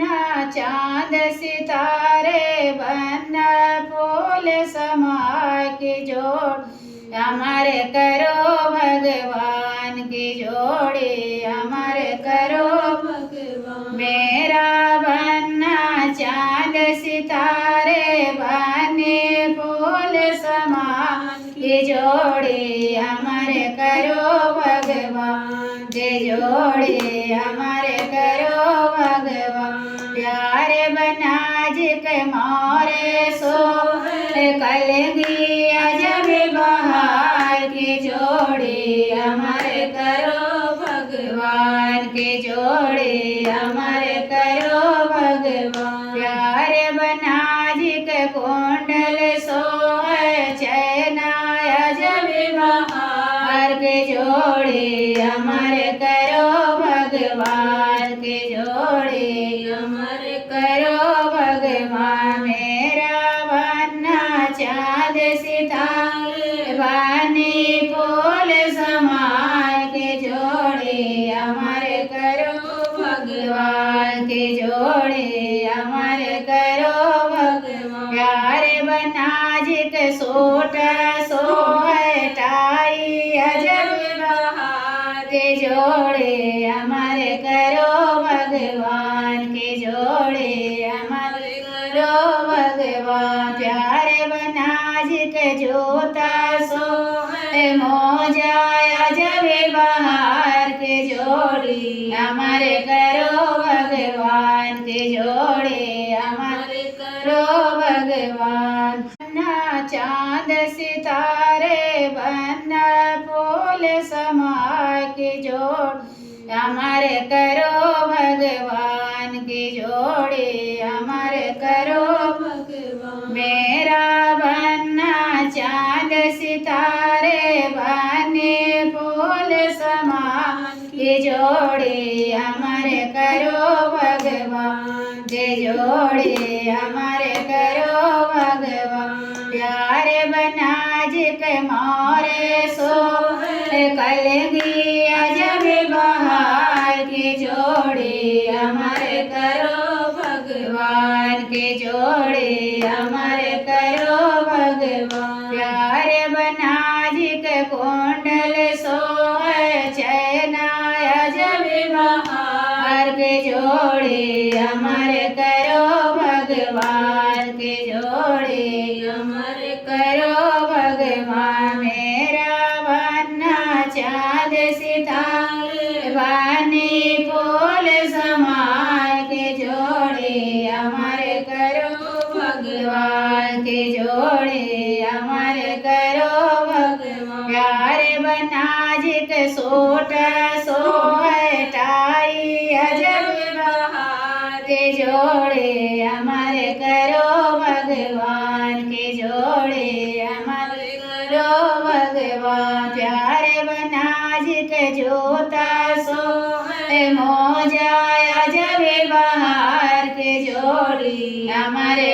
चांद सितारे बन फूल समाए की जोड़ हमारे करो भगवान की जोड़ी हमारे करो भगवान। मेरा बनना चांद सितारे बने फूल समान की जोड़ी हमारे करो भगवान की जोड़ी हमारे करो भगवान। प्यारे बना के मोरे सो कलगी अजब बहार की जोड़ी हमारे करो भगवान की जोड़ी हमारे करो भगवान। प्यारे बना के कुंडल सो चैना अजब बहार की जोड़ी हमारे करो भगवान की जोड़ी हमारे करो भगवान। मेरा बनना चांद सितारे बनी फूल समाए के जोड़ी हमारे करो भगवान की जोड़ी हमारे करो भगवान। प्यारे बना के सोट सोटाई अजब बहार के जोड़ी हमारे करो भगवान की जोड़ी हमारे करो भगवान। प्यारे बना के जोता सो मोजा अजब बहार के जोड़ी हमारे करो भगवान की जोड़ी हमारे करो भगवान। चांद सितारे बन फूल समाए की जोड़ हमारे करो भगवान की जोड़ी हमारे करो भगवान। मेरा बनना चांद सितारे बने फूल समान की जोड़ी हमारे करो भगवान की जोड़ी हमारे करो भगवान। प्यारे बना के मोरे सो कलगी अजब बहार की जोड़ी हमारे करो भगवान की जोड़ी हमारे करो भगवान। प्यारे बना के कुंडल सो चैना अजब बहार की जोड़ी हमारे करो भगवान की जोड़ी हमारे करो भगवान। मेरा बनना चांद सितारे बनी फूल समाए के जोड़ी हमारे करो भगवान की जोड़ी हमारे करो भगवान। प्यारे बना के सोट सोटाई अजब बहार के जोड़ी हमारे करो भगवान की जोड़ी हमारे करो भगवान। प्यारे बना के जोता सो मोजा अजब बहार के जोड़ी हमारे